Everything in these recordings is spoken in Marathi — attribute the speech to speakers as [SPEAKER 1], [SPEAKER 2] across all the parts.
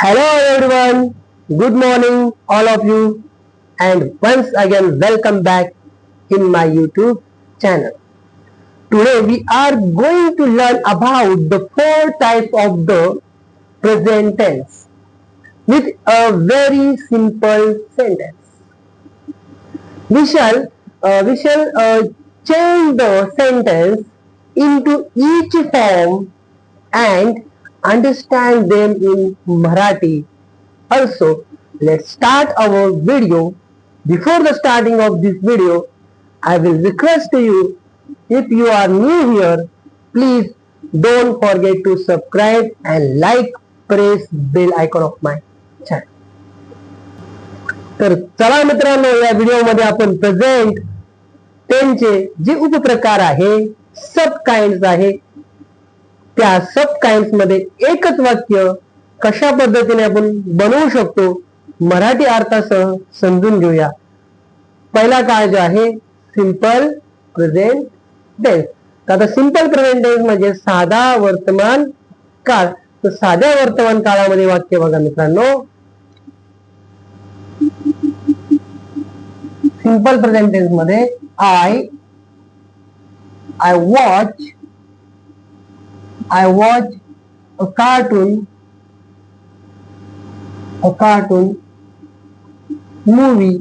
[SPEAKER 1] Hello everyone, good morning all of you, and once again welcome back in my YouTube channel. Today we are going to learn about the four types of the present tense with a very simple sentence. We shall change the sentence into each form and understand them in Marathi. Also, let's start our video. Before the starting of this video, I will request to you, if you are new here, please don't forget to subscribe and press bell icon of my channel. तर चला मित्रांनो, या व्हिडिओमध्ये आपण प्रेझेंट टेन्सचे जे उपप्रकार आहे, सब काइंड्स आहे, त्या सब काइंड्स मध्ये एकच वाक्य कशा पद्धतीने आपण बनवू शकतो मराठी अर्थासह समजून घेऊया. पहिला काळ जो आहे सिंपल प्रेझेंट टेन्स. आता सिंपल प्रेझेंट टेन्स म्हणजे साधा वर्तमान काळ. तर साध्या वर्तमान काळामध्ये वाक्य बघा मित्रांनो, सिंपल प्रेझेंट टेन्स मध्ये I watch a cartoon movie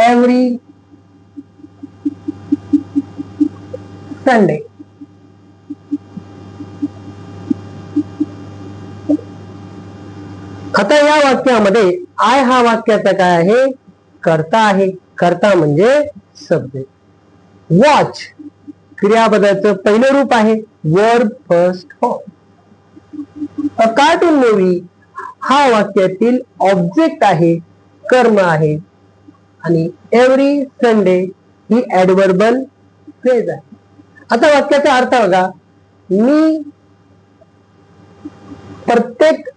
[SPEAKER 1] every Sunday. आता या वाक्यामध्ये आय हा वाक्याचा काय आहे? कर्ता आहे. कर्ता म्हणजे सब्जेक्ट. वॉच क्रियापदाचं पहिलं रूप आहे, वर्ब फर्स्ट फॉर्म. अ कार्टून मूवी हा वाक्यातील ऑब्जेक्ट आहे, कर्म आहे. आणि एव्हरी संडे ही ऍडव्हर्बल फ्रेज आहे. आता वाक्याचा अर्थ बघा, मी प्रत्येक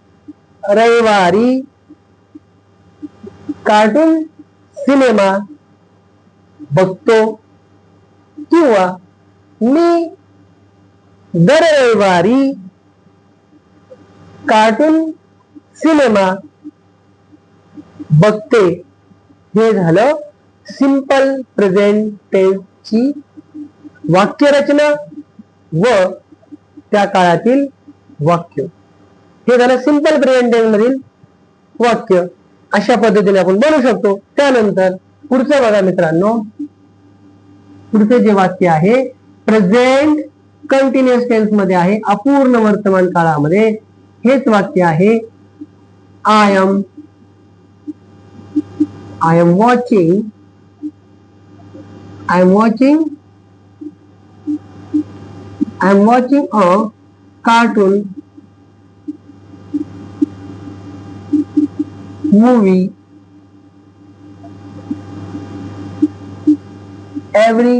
[SPEAKER 1] रविवारी कार्टून सिनेमा बघतो, किंवा मी दर रविवारी कार्टून सिनेमा बघते. हे झालं सिंपल प्रेझेंट टेन्सची वाक्यरचना व त्या काळातील वाक्य. हे झालं सिंपल प्रेझेंट टेन्स मधील वाक्य. अशा पद्धतीने आपण बनवू शकतो. त्यानंतर पुढचं बघा मित्रांनो, पुढचे जे वाक्य आहे प्रेझेंट कंटिन्युअस टेन्स मध्ये आहे, अपूर्ण वर्तमान काळामध्ये. हेच वाक्य आहे, I am watching a cartoon movie every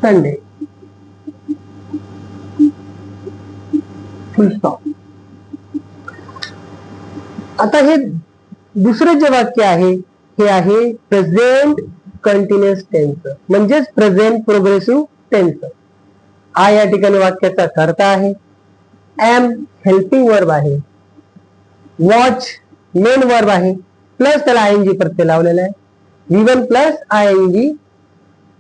[SPEAKER 1] Sunday. Full stop. आता हे दुसरे जे वाक्य आहे, हे आहे प्रेझेंट कंटिन्युअस टेन्स, म्हणजेच प्रेझेंट प्रोग्रेसिव्ह टेन्स. आय या ठिकाणी वाक्याचा कर्ता आहे, एम हेल्पिंग वर्ब आहे, वॉच मेन वर्ब आहे, प्लस त्याला आयएनजी प्रत्यय लावलेला आहे, V1 plus ING.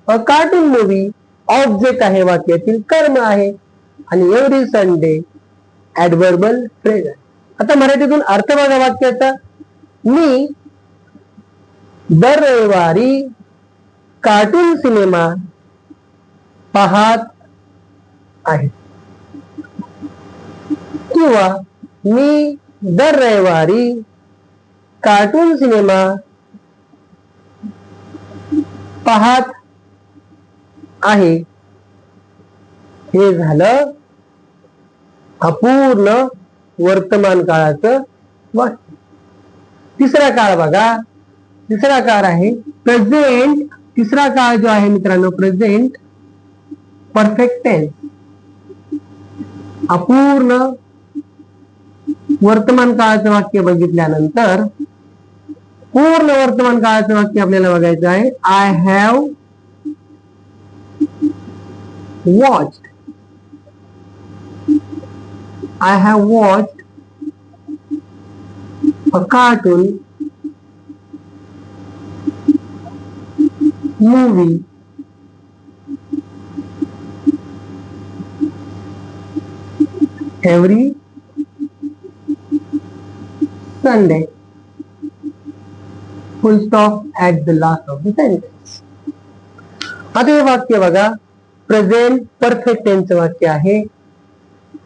[SPEAKER 1] A cartoon movie object आहे, वाक्यातील कर्म आहे. आणि एव्हरी संडे ऍडव्हर्बल फ्रेज आहे. आता मराठीतून अर्थ बघा वाक्याचा, मी दर रविवारी कार्टून सिनेमा पाहत आहे, किंवा मी दर रविवारी कार्टून सिनेमा पाहत आहे. हे झालं अपूर्ण वर्तमान काळाचं वाक्य. तिसरा काळ बघा, तिसरा काळ आहे प्रेझेंट. तिसरा काळ जो आहे मित्रांनो, प्रेझेंट परफेक्ट टेन्स. अपूर्ण वर्तमान काळाचं वाक्य बघितल्यानंतर पूर्ण वर्तमान काळाचं वाक्य आपल्याला बघायचं आहे, I have watched. I have watched a cartoon movie every Sunday. Full stop at the last of the sentence. आता हे वाक्य बघा, प्रेझेंट परफेक्ट टेन्सचं वाक्य आहे.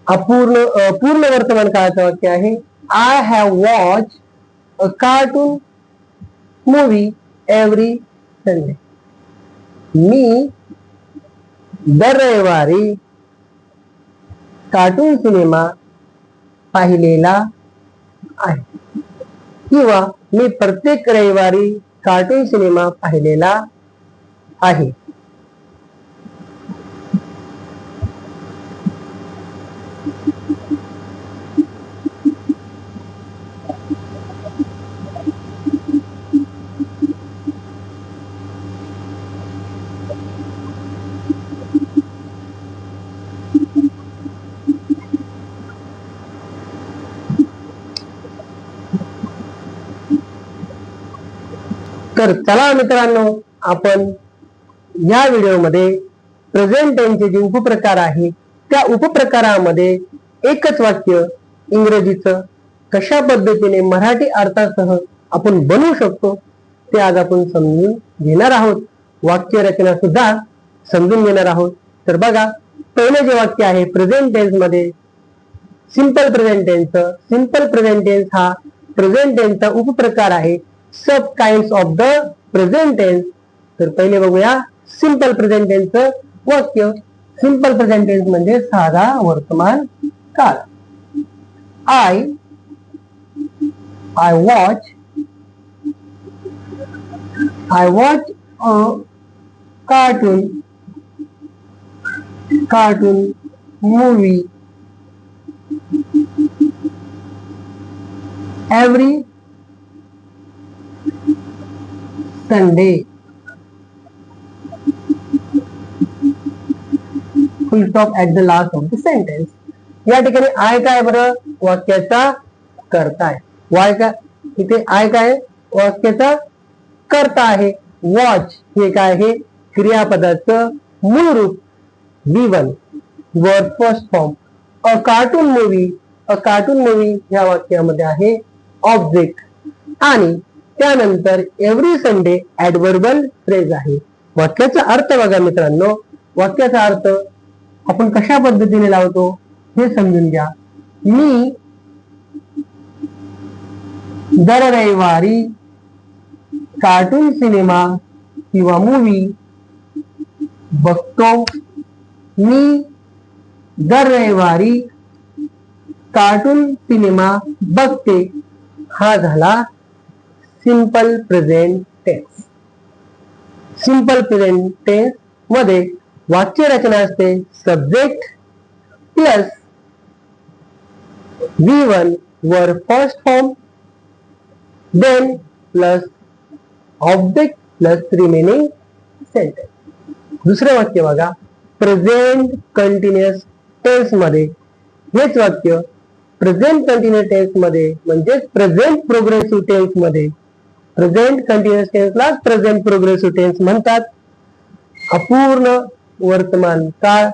[SPEAKER 1] पूर्ण वर्तमान काळाचं वाक्य आहे. I have watch a cartoon movie every Sunday. मी दर रविवारी कार्टून सिनेमा पाहिलेला आहे, किंवा मी प्रत्येक रविवारी कार्टून सिनेमा पाहिलेला आहे. तर चला मित्रांनो, आपण या व्हिडिओमध्ये प्रेझेंट टेन्सचे जे उपप्रकार आहे त्या उपप्रकारामध्ये एकच वाक्य इंग्रजीचं कशा पद्धतीने मराठी अर्थासह आपण बनवू शकतो ते आज आपण समजून घेणार आहोत. वाक्य रचना सुद्धा समजून घेणार आहोत. तर बघा, पहिलं जे वाक्य आहे प्रेझेंट टेन्स मध्ये simple present tense. Simple present tense हा प्रेझेंट टेन्सचा उपप्रकार आहे. Sub kinds of the present tense. तर पहिले बघूया सिंपल प्रेझेंट टेन्सचं वाक्य. सिंपल प्रेझेंट टेन्स म्हणजे साधा वर्तमान काळ. I watch a cartoon movie every Sunday. Full stop at the last of the sentence. या ठिकाणी आय काय बरं, वाक्याचा कर्ता आहे. वाय काय, इथे आय काय वाक्याचा कर्ता आहे. वॉच हे काय आहे, क्रियापदाचं मूळ रूप V1 वर्ड फर्स्ट फॉर्म. अ कार्टून मूवी या वाक्यामध्ये आहे ऑब्जेक्ट, आणि त्यानंतर एव्हरी संडे ऍडव्हर्बल फ्रेज आहे. वाक्याचा अर्थ बघा मित्रांनो, वाक्याचा अर्थ आपण कशा पद्धतीने लावतो हे समजून घ्या. मी दर रविवारी कार्टून सिनेमा किंवा मूवी बघतो. मी दर रविवारी कार्टून सिनेमा बघते. हा झाला simple present tense. Simple present tense मध्ये वाक्य रचना असते सब्जेक्ट प्लस V1 वर first form, then plus object plus remaining sentence. दुसरं वाक्य बघा, प्रेझेंट कंटिन्युअस टेन्स मध्ये हेच वाक्य प्रेझेंट कंटिन्युअस टेन्स मध्ये म्हणजेच प्रेझेंट प्रोग्रेसिव्ह टेन्स मध्ये, प्रेझेंट कंटिन्युअस टेन्सला प्रेझेंट प्रोग्रेसिव्ह टेन्स म्हणतात. अपूर्ण वर्तमान काळ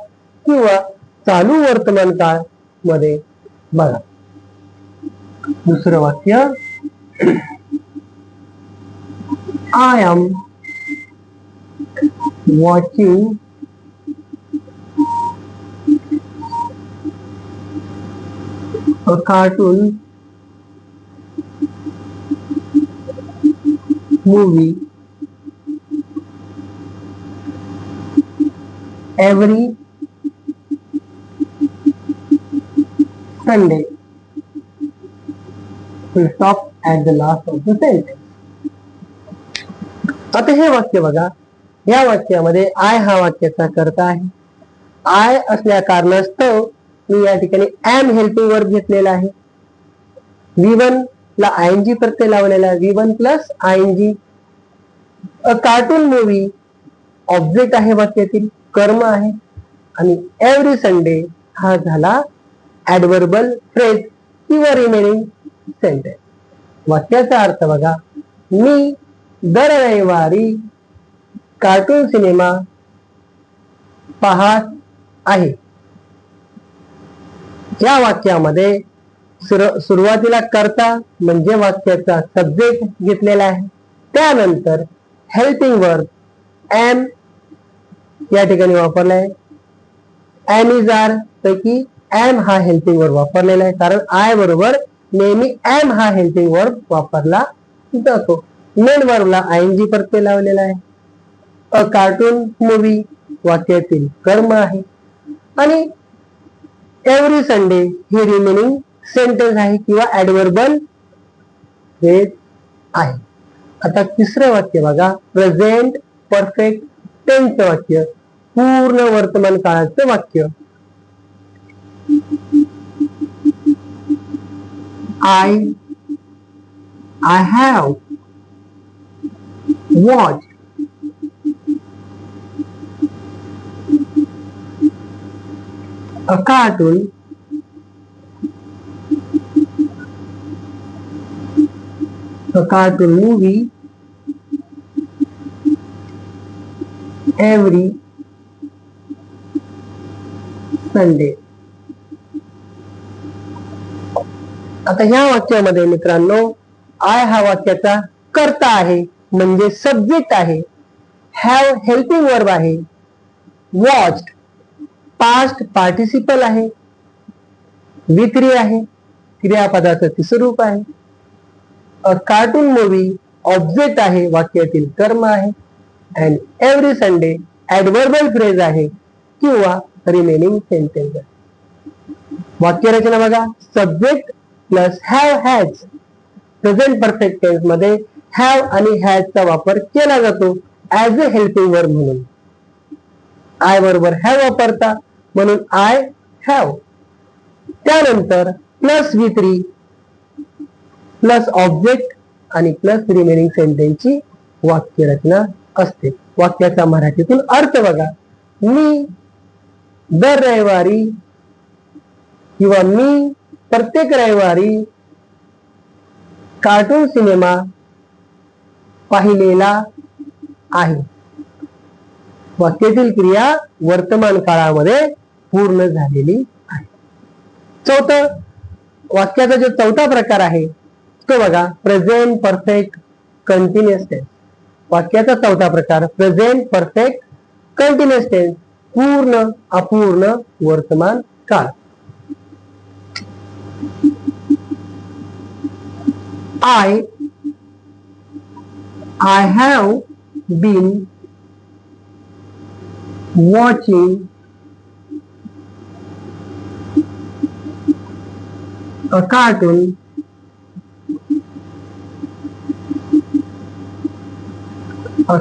[SPEAKER 1] किंवा चालू वर्तमान काळ मध्ये बघा. दुसरं वाक्य, I am watching a cartoon movie every Sunday. Full stop at the last of the sentence. आता हे वाक्य बघा, या वाक्यामध्ये आय हा वाक्याचा कर्ता आहे. आय असल्या कारणास्तव मी या ठिकाणी एम हेल्पिंग वर्ब घेतलेला आहे. V1 ला आयएनजी प्रत्यय लावलेला आहे. V1 plus ING. A cartoon movie object आहे वाक्यातील, कर्म आहे. आणि एव्हरी संडे हा झाला ऍडव्हर्बल फ्रेज किंवा रिमेनिंग सेंटेन्स. वाक्याचा अर्थ बघा, मी दर रविवारी कार्टून सिनेमा पाहत आहे. या वाक्यामध्ये सुरुवातीला कर्ता म्हणजे वाक्याचा सब्जेक्ट घेतलेला आहे. त्यानंतर हेल्पिंग वर्ब एम या ठिकाणी वापरला आहे. एम इज आर पैकी एम हा हेल्पिंग वर्ब वापरलेला आहे, कारण आय बरोबर नेहमी एम हा हेल्पिंग वर्ब वापरला जातो. मेन वर्बला आयएनजी प्रत्यय लावलेला आहे. अ कार्टून मूवी वाक्यातील कर्म आहे आणि एव्हरी संडे ही रिमेनिंग सेंटेन्स आहे किंवा ऍडव्हर्बल फ्रेज आहे. आता तिसरं वाक्य बघा, प्रेझेंट परफेक्ट टेन्स वाक्य, पूर्ण वर्तमान काळाचं वाक्य. I have watched a cartoon movie every Sunday. आता ह्या वाक्यामध्ये मित्रांनो, आय हा वाक्याचा कर्ता आहे म्हणजे सब्जेक्ट आहे. हॅव हेल्पिंग वर्ब आहे. वॉच्ड पास्ट पार्टिसिपल आहे. विक्री आहे क्रियापदाचं तिसरं रूप आहे. अ कार्टून मूवी ऑब्जेक्ट आहे, वाक्यातील कर्म आहे. And every Sunday adverbial phrase आहे किंवा रिमेनिंग सेंटेन्स आहे. वाक्यरचना बघा, subject plus have has. Present perfect tense मध्ये हॅव आणि हॅज चा वापर केला जातो ऍज अ हेल्पिंग वर्ब म्हणून. आय बरोबर हॅव वापरता म्हणून आय हॅव. त्यानंतर प्लस विक्री प्लस ऑब्जेक्ट आणि प्लस रिमेनिंग सेंटेन्सची वाक्यरचना असते. वाक्याचा मराठीतून अर्थ बघा, मी दर रविवारी किंवा मी प्रत्येक रविवारी कार्टून सिनेमा पाहिलेला आहे. वाक्यातील क्रिया वर्तमान काळामध्ये पूर्ण झालेली आहे. चौथं वाक्याचा जो चौथा प्रकार आहे तो बघा, प्रेझेंट परफेक्ट कंटिन्युअस टेन्स. वाक्याचा चौथा प्रकार प्रेझेंट परफेक्ट कंटिन्युअस टेन्स, पूर्ण अपूर्ण वर्तमान काळ. I have been watching a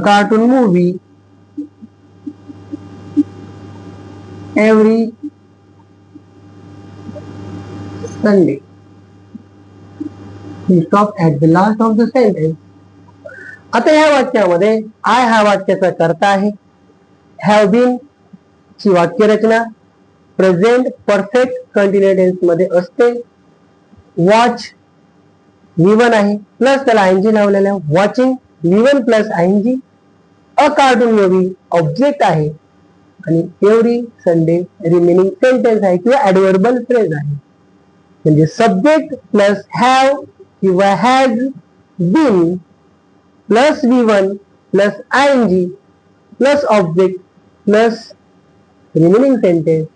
[SPEAKER 1] cartoon movie every Sunday. He stopped at the last of the sentence. आता या वाक्यामध्ये आय हा वाक्याचा कर्ता आहे. हॅव बीन ची वाक्यरचना प्रेझेंट परफेक्ट कंटिन्युअस टेन्स मध्ये असते. वॉच V1 आहे प्लस त्याला आयएनजी लावलेला आहे. Watching V1 plus ING. A cartoon movie object आहे आणि एव्हरी संडे रिमेनिंग सेंटेन्स आहे किंवा ऍडव्हर्बल फ्रेज आहे. म्हणजे सब्जेक्ट प्लस हॅव किंवा has been plus V1 plus ING plus object plus remaining sentence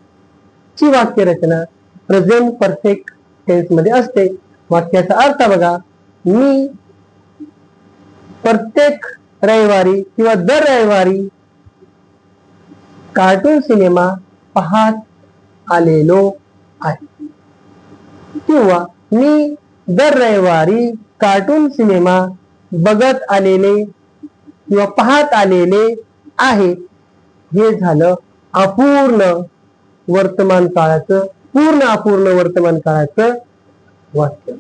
[SPEAKER 1] ची वाक्यरचना प्रेझेंट परफेक्ट टेन्स मध्ये असते. वाक्याचा अर्थ बघा, मी प्रत्येक रविवारी किंवा दर रविवारी कार्टून सिनेमा पाहत आलेलो आहे किंवा मी दर रविवारी कार्टून सिनेमा बघत आलेले किंवा पाहत आलेले आहे. हे झालं अपूर्ण वर्तमान काळाचं, पूर्ण अपूर्ण वर्तमान काळाचं वाक्य.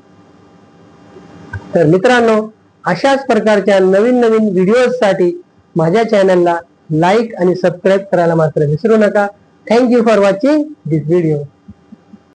[SPEAKER 1] तर मित्रांनो, अशाच प्रकारच्या नवीन नवीन व्हिडिओसाठी माझ्या चॅनलला लाईक आणि सबस्क्राईब करायला मात्र विसरू नका. Thank you for watching this video.